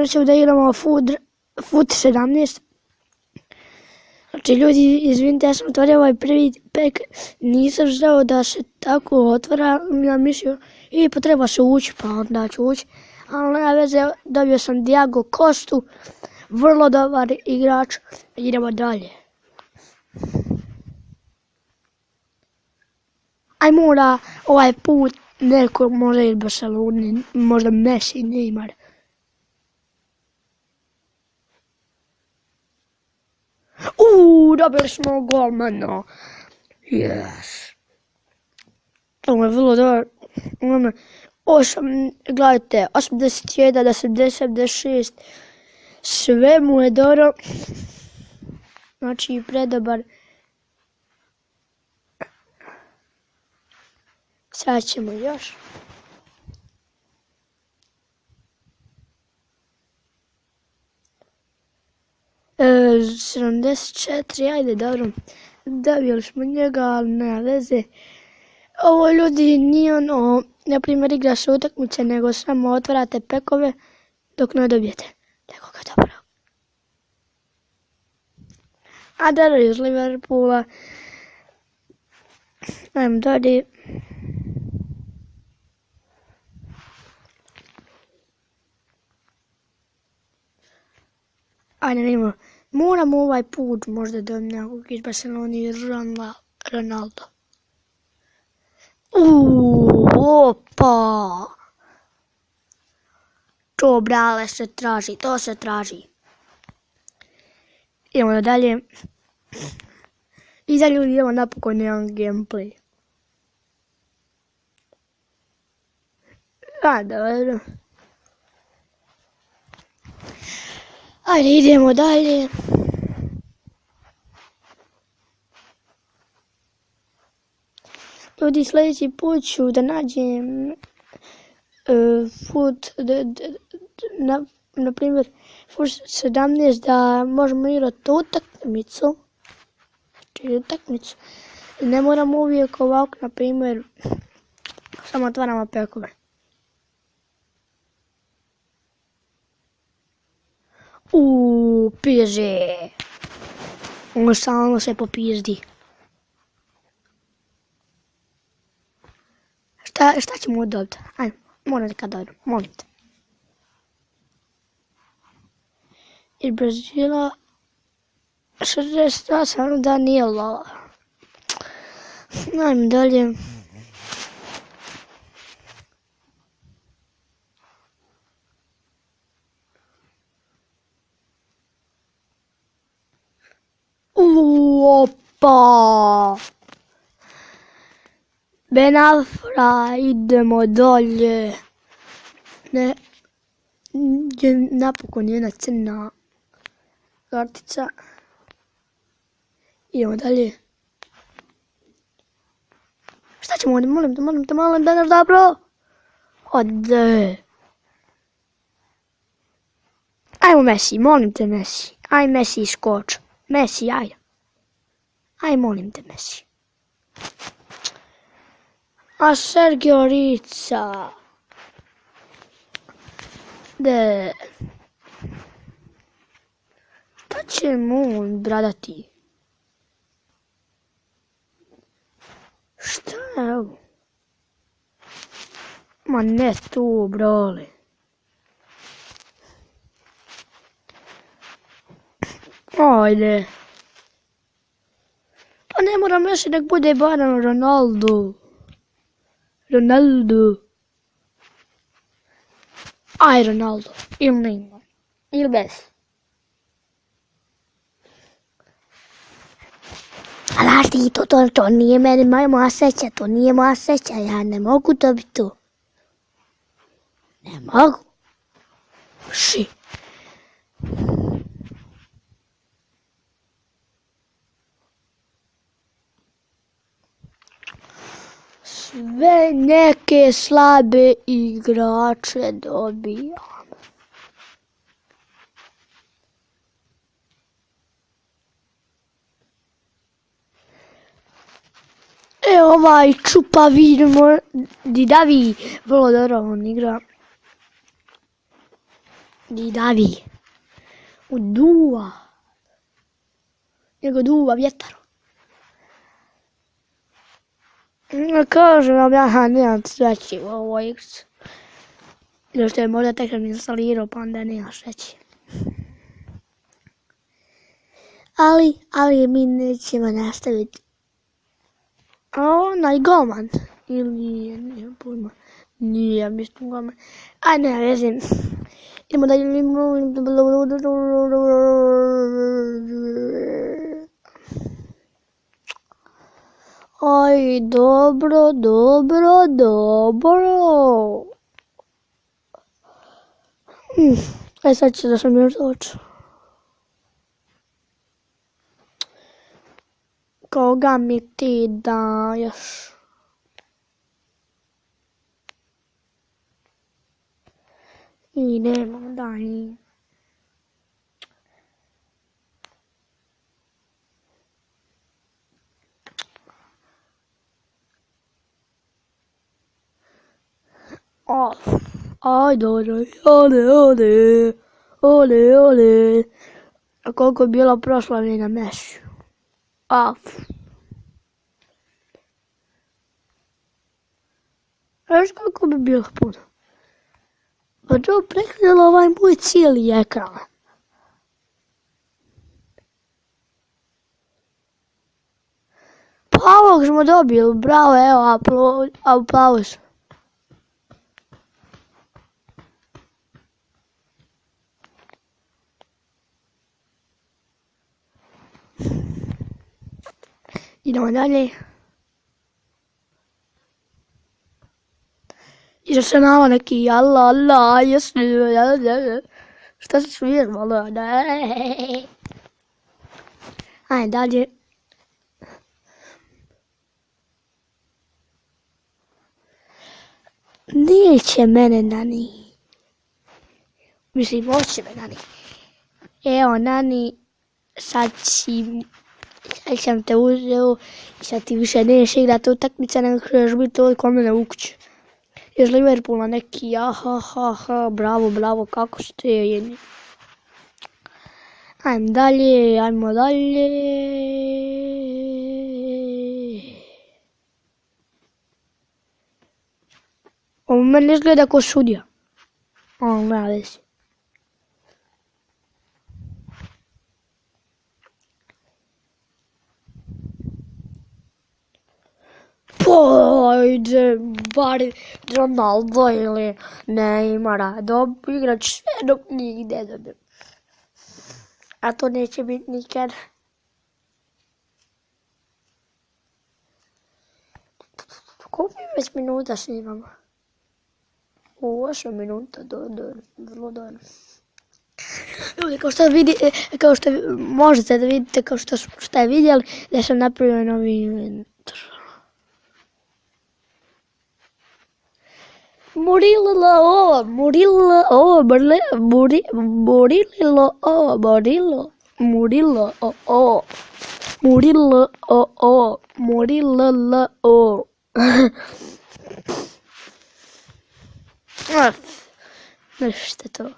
danas ćemo da igramo Foot 17. Znači ljudi, izvinite, ja sam otvorio ovaj prvi pek, nisam želeo da se tako otvara, ja mislio, i potreba se ući, pa onda ću ući. Ali nema veze, dobio sam Diago Costu, vrlo dobar igrač, idemo dalje. Aj mora ovaj put neko možda iz Barcelone, možda Messi, Neymar. Dobili smo golmana. Yes. Ovo je vrlo dobro. Gledajte, 81, 80, 76. Sve mu je dobro. Znači, predobar. Sad ćemo još. E, 74, ajde, dobro. Dobili smo njega, ali nema veze. Ovo ljudi nije ono, na primjer igra se utakmice, nego samo otvarate pekove dok ne dobijete nekoga dobro. A dobro, iz Liverpoola. Ajmo dalje. Ajde, vidimo. Moramo ovaj put možda da nekog iz Barcelone i Ronaldo. Opa! To, brale, se traži, to se traži. Idemo dalje. I za ljudi idemo napokon jedan gameplay. A, dobro. Ajde, idemo dalje. Ljudi, sljedeći put ću da nađem Foot, na primjer, Foot 17 da možemo igrati utakmicu. Ne moramo uvijek ovako, na primjer, samo otvaramo pekove. Piže. On samo se popizdi. Šta ćemo dobiti? Ajde, moram da kada dođem, molim te. Iz Brazila 68 Daniela. Ajmo dalje. Opa! Benafra, idemo dolje. Ne, napokon jedna crna kartica. Idemo dalje. Šta ćemo ovdje? Molim te, da naš dobro. Ode. Ajmo Messi, molim te Messi. Aj Messi skoč. Messi, ajde. Aj, molim te, Messi. A Sergio Rica. Šta će mu bradati? Šta je ovo? Ma ne tu, brole. Ajde. Pa ne moram još nek bude barem Ronaldo. Aj Ronaldo. Ili Neymar. Ili bez. Ali ti to nije meni moja sreća. To nije moja sreća. Ja ne mogu dobiti to. Ne mogu. Ši. Sve neke slabe igrače dobijam. Ovaj Čupa vidimo, Didavi, vrlo dobro on igra. Di davi. Duva. Nego duva vjetar. Kažem vam ja nemam sreći u ovoj igrici. Ili što je možda tek sam instalirao pa onda nema sreći. Ali mi nećemo nastaviti. A onaj golman. Ili nije, nemam pojma. Nije, mislim golman. Aj ne, vezim. Idemo dalje. Aj, dobro. Aj, sad će da sam još doći. Koga mi ti daješ? Idemo dalje. Aj, dobro. Ole. A koliko je bilo proslavlje na Mesiju? Znaš kako bi bilo puno? Pa to prekrilo ovaj moj cijeli ekran. Pa ovog smo dobili, bravo, evo, aplauz. Idemo dalje. I da se nama neki Allah, jesli, šta se sviješ, malo, ne. Ajde, dalje. Neće mene nani. Mislim, hoće me nani. Evo, nani, sad sam te uzeo i sad ti više neš igrati utakmice, nego ćeš biti ovdje kod mene u kući. Iz Liverpoola neki, bravo, kako ste jedni. Ajmo dalje. Ovo meni izgleda ko sudija. Nema veze. Pojde, bar Ronaldo ili Neymara, igrat sve dok nigde dobim. A to neće biti nikad. Koliko mi već minuta snimamo? 8 minuta, vrlo dobro. Ljudi, kao što možete da vidite, kao što ste vidjeli, da sam napravio novi inventar. Murillo. Nešto to.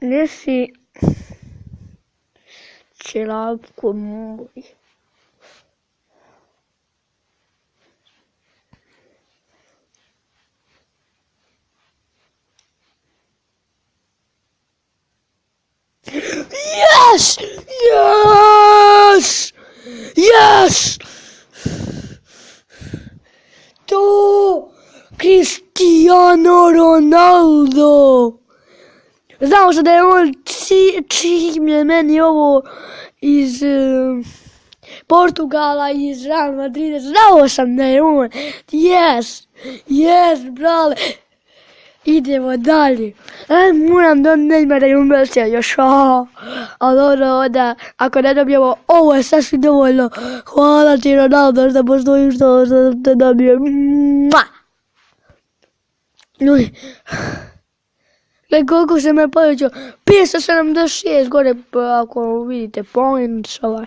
Nesi čelapko moj. Yes! To Cristiano Ronaldo. Znao sam da je on čim je meni ovo iz Portugala, iz Real Madrida, znao sam da je on. Yes, brale. Idemo dalje. Moram da Neymara i Messija još. Ali ono da, ako ne dobijemo, ovo je sasvim dovoljno. Hvala ti Ronaldo da postojiš da dobijem. Koliko se me povećao? 576 gore, ako vidite, points ovaj.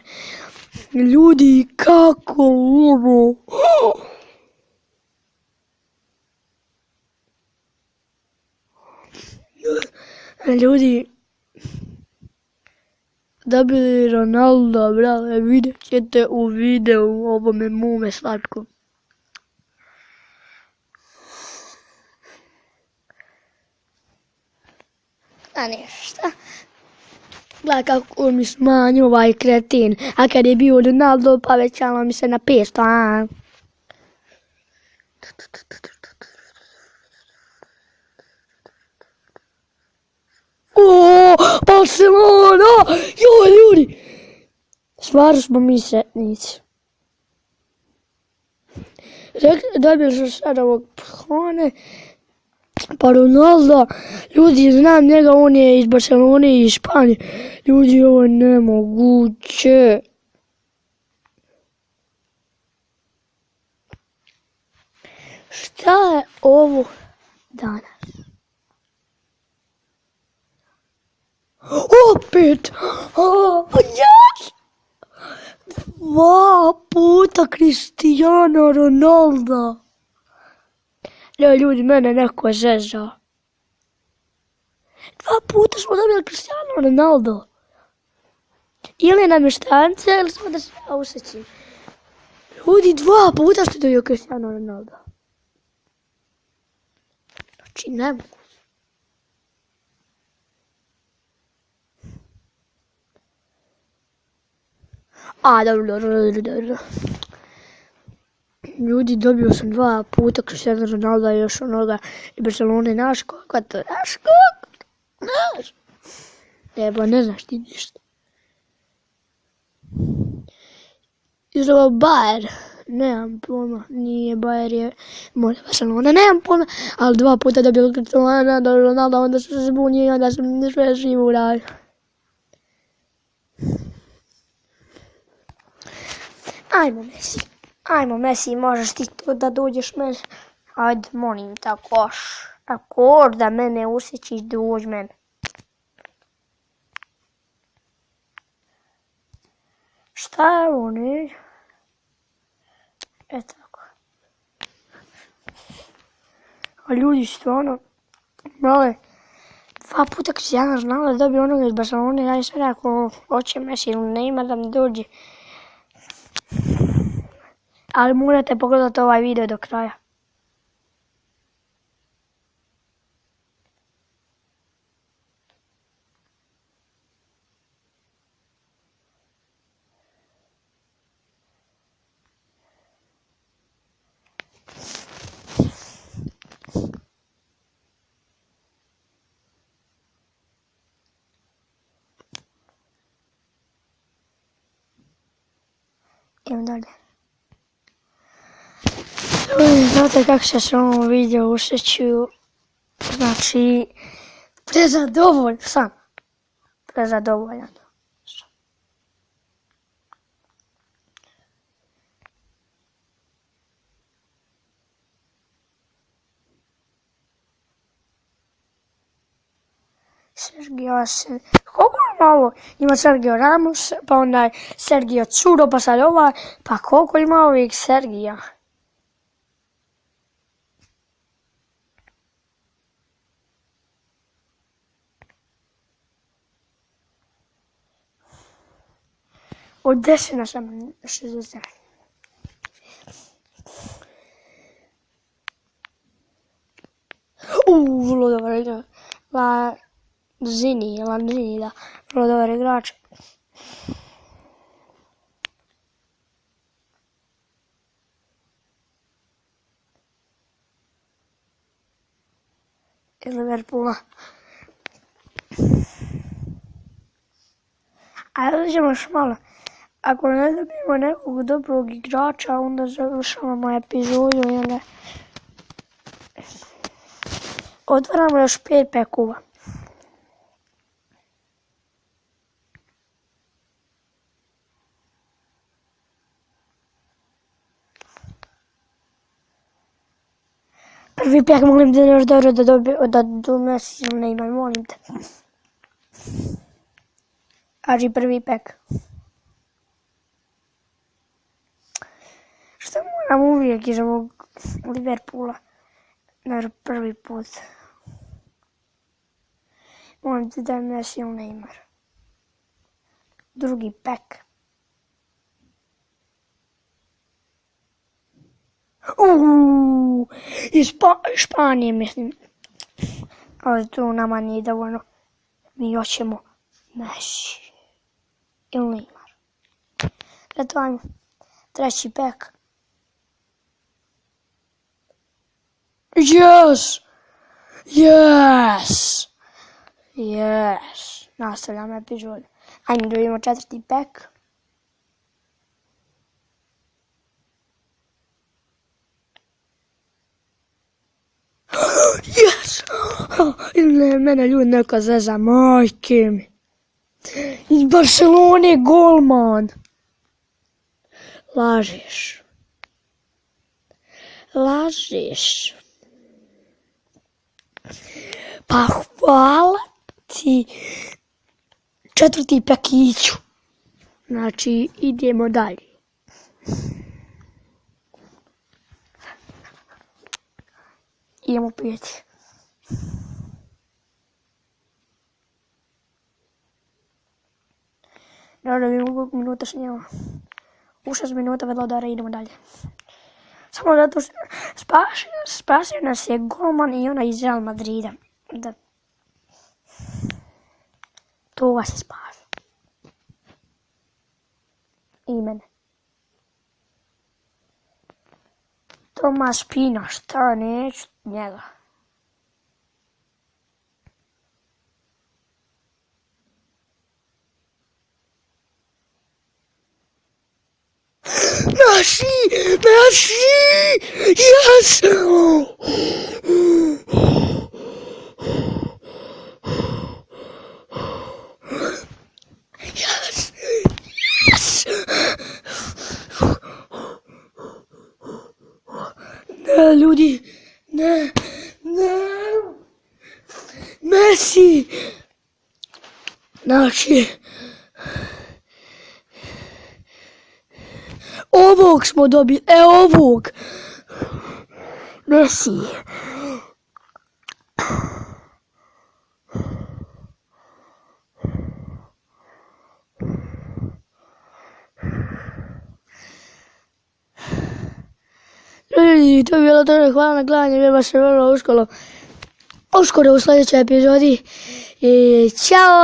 Ljudi, kako ovo? Ljudi, dobili Ronaldo, brale, vidjet ćete u videu ovome mume slatko. A ništa. Gledaj kako mi smanju ovaj kretin. A kad je bio Ronaldo, povećalo mi se na 500, a? O, Barcelona! Joj, ljudi! Stvarno smo mi sretnici. Dobili su sad ovog Pjone, pa Ronaldo. Ljudi, znam njega, on je iz Barcelone i iz Španije. Ljudi, ovo je nemoguće. Šta je ovo danas? Opet! Yes! 2 puta Cristiano Ronaldo. Ljudi, mene neko zezao. 2 puta smo dobili Cristiano Ronaldo. Ili nam je štance, ili smo da se useći. Ljudi, 2 puta ste dobili Cristiano Ronaldo. Znači, ne mogu. A, dobro. Ljudi, dobio sam 2 puta Cristiano Ronaldo i još onoga i Barcelone, naš koliko to, naš. Evo, ne znaš ti ništa. Izravo Bayer, nemam pojma, nije Bayer, je možda Barcelona, nemam pojma, ali 2 puta dobio Cristiano Ronaldo, onda sam se zbunio i onda sam sve živo uradio. Ajmo Messi, možeš ti to da dođeš meni. Ajde, molim te, ako da mene usjećiš, dođi meni. Šta je ovo, ne? Tako. A ljudi, stvarno, brale, 2 puta Cristiano Ronaldo dobio onoga iz Barcelone, ja sam rekao, hoće Messi ili ne ima da mi dođe. Ali morate pogledati ovaj video do kraja. Idemo dalje. Znate kako se s ovom video usjećuju? Znači, prezadovoljan sam. Prezadovoljan. Koliko ima ovo? Ima Sergio Ramos, pa onda Sergio Curo, pa sad ovaj, pa koliko ima ovih Sergija? Od 10 na 60. Vrlo dobar igrač. Lanzini, da. Vrlo dobar igrač. Iz Liverpoola. Ajde ćemo još malo. Ako ne dobijemo nekog dobrog igrača, onda završavamo epizodu i onda otvaramo još 5 pekova. Prvi pek, molim te, još dobro da donesi Neymar, molim te. Kaži prvi pek. Što moram uvijek iz ovog Liverpoola na prvi put. Molim te da donesi Neymar. Drugi pek. Iz Španije, mislim. Ali tu nama nije dovoljno. Mi hoćemo Messi ili Neymar. Eto, ajmo. Treći pek. Yes! Yes! Yes! Nastavljamo epizodu. Ajmo da vidimo četvrti pek. Yes! Mene ljudi neka zeza, majke mi. Iz Barcelone golman. Lažeš. Lažeš. Pa hvala ti. Četvrti pekiću. Znači, idemo dalje. Idemo pijeti. Dobro, vidimo koliko minuta snijemo. U 6 minuta Velodara, idemo dalje. Samo zato što spasio nas je golman i ona iz Real Madrida. Da. To vas je spasio. I mene. Tomas Pino, šta neću njega. Messi! Messi! Yes! Yes! Yes! Ne, ljudi! Ne! Ne! Messi! Znači... Ovog smo dobili, ovog! Messi! Ljudi, to je bilo to, hvala na gledanje, vidimo se vrlo uskoro u sljedećoj epizodi i čao!